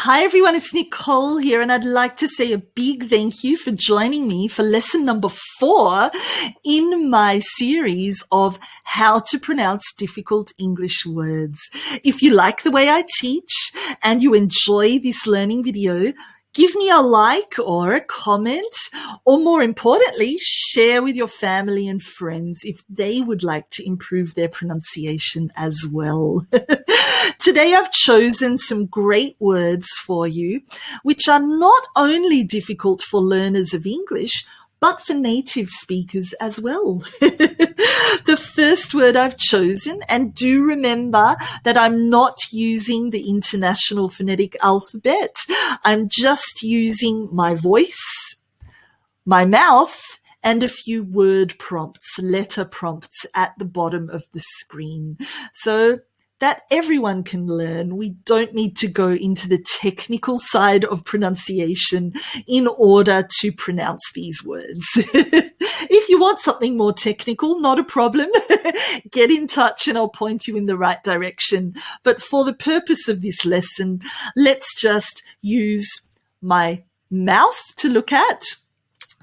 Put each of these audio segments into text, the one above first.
Hi everyone, it's Nicole here, and I'd like to say a big thank you for joining me for lesson number 4 in my series of how to pronounce difficult English words. If you like the way I teach and you enjoy this learning video, give me a like or a comment, or more importantly, share with your family and friends if they would like to improve their pronunciation as well. Today I've chosen some great words for you, which are not only difficult for learners of English, but for native speakers as well. The first word I've chosen, and do remember that I'm not using the International Phonetic Alphabet. I'm just using my voice, my mouth, and a few word prompts, letter prompts at the bottom of the screen, so that everyone can learn. We don't need to go into the technical side of pronunciation in order to pronounce these words. If you want something more technical, not a problem. Get in touch and I'll point you in the right direction. But for the purpose of this lesson, let's just use my mouth to look at,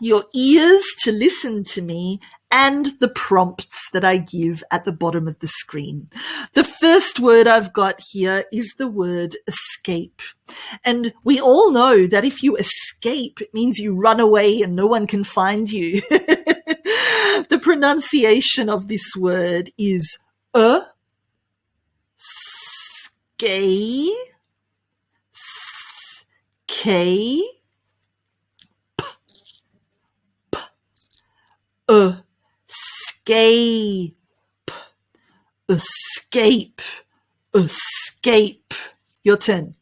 your ears to listen to me, and the prompts that I give at the bottom of the screen. The first word I've got here is the word escape. And we all know that if you escape, it means you run away and no one can find you. The pronunciation of this word is skay, skay, escape, escape, escape. Your turn.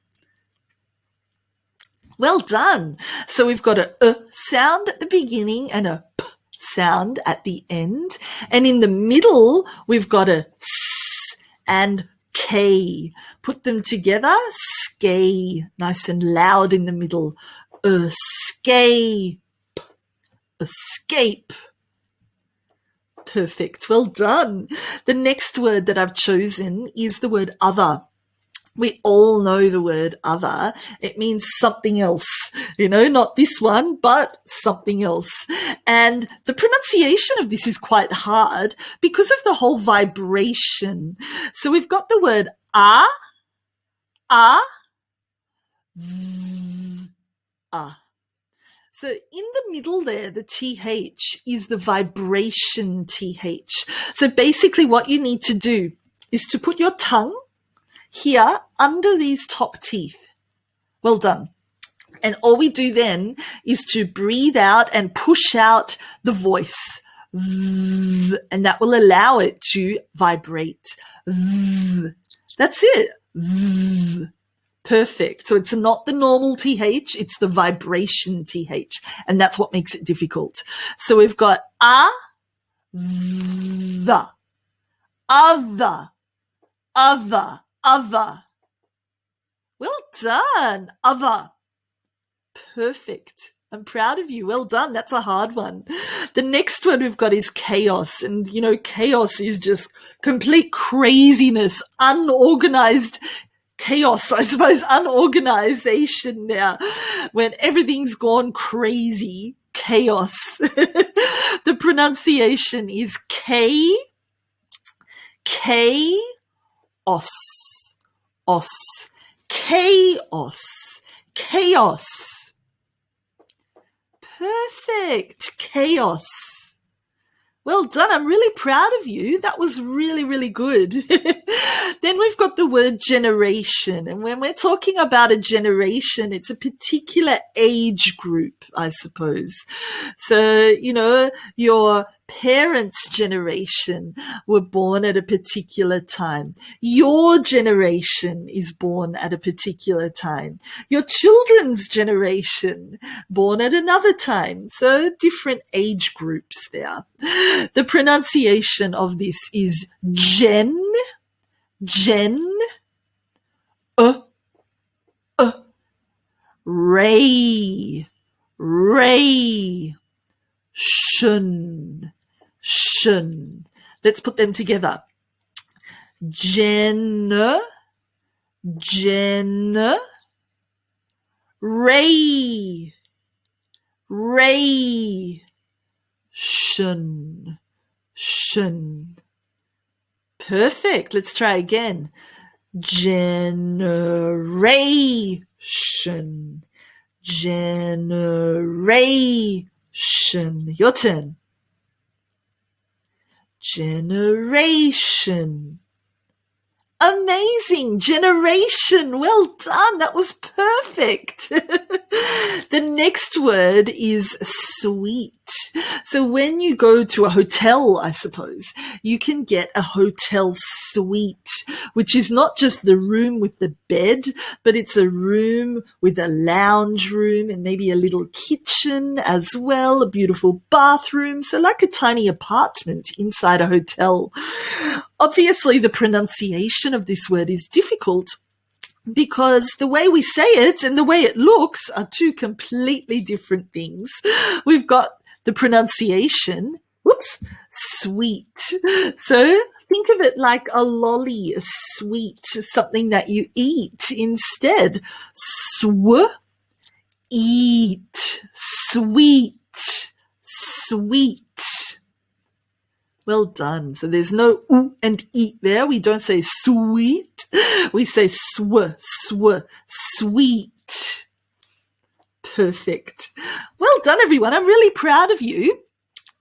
Well done. So we've got a sound at the beginning and a p sound at the end. And in the middle, we've got a s and k. Put them together, skay, nice and loud in the middle. Escape, escape. Perfect. Well done. The next word that I've chosen is the word other. We all know the word other. It means something else, not this one, but something else. And the pronunciation of this is quite hard because of the whole vibration. So we've got the word v, So in the middle there, the TH is the vibration TH. So basically what you need to do is to put your tongue here under these top teeth. Well done. And all we do then is to breathe out and push out the voice. And that will allow it to vibrate. That's it. Perfect. So it's not the normal TH, it's the vibration TH. And that's what makes it difficult. So we've got the, other, other. Well done. Other. Perfect. I'm proud of you. Well done. That's a hard one. The next one we've got is chaos. And, chaos is just complete craziness, unorganized chaos, I suppose, unorganization now, when everything's gone crazy, chaos. The pronunciation is os, chaos, chaos. Perfect, chaos. Well done. I'm really proud of you. That was really, really good. Then we've got the word generation. And when we're talking about a generation, it's a particular age group, I suppose. So, your parents' generation were born at a particular time. Your generation is born at a particular time. Your children's generation, born at another time. So different age groups there. The pronunciation of this is ray, shun. Let's put them together. Jen, ray, ray, shun, shun. Perfect. Let's try again. Generation, generation. Your turn. Generation. Amazing. Generation. Well done. That was perfect. The next word is sweet. So when you go to a hotel, I suppose, you can get a hotel suite, which is not just the room with the bed, but it's a room with a lounge room and maybe a little kitchen as well, a beautiful bathroom. So like a tiny apartment inside a hotel. Obviously, the pronunciation of this word is difficult because the way we say it and the way it looks are two completely different things. We've got the pronunciation, sweet. So think of it like a lolly, a sweet, something that you eat instead. Eat, sweet, sweet. Well done. So there's no oo and eat there. We don't say sweet. We say sweet. Perfect. Well done, everyone. I'm really proud of you.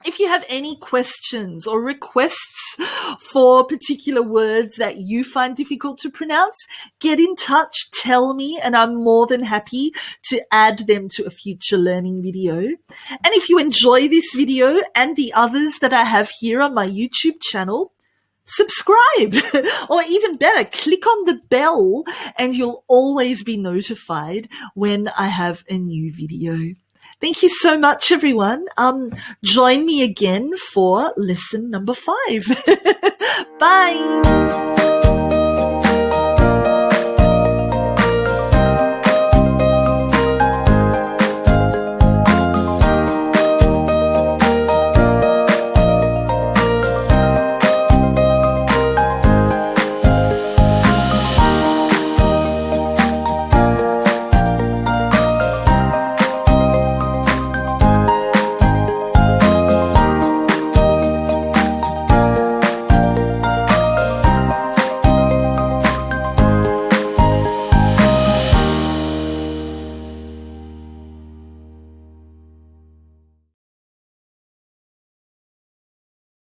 If you have any questions or requests for particular words that you find difficult to pronounce, get in touch, tell me, and I'm more than happy to add them to a future learning video. And if you enjoy this video and the others that I have here on my YouTube channel, subscribe, or even better, click on the bell and you'll always be notified when I have a new video. Thank you so much, everyone. Join me again for lesson number 5. Bye.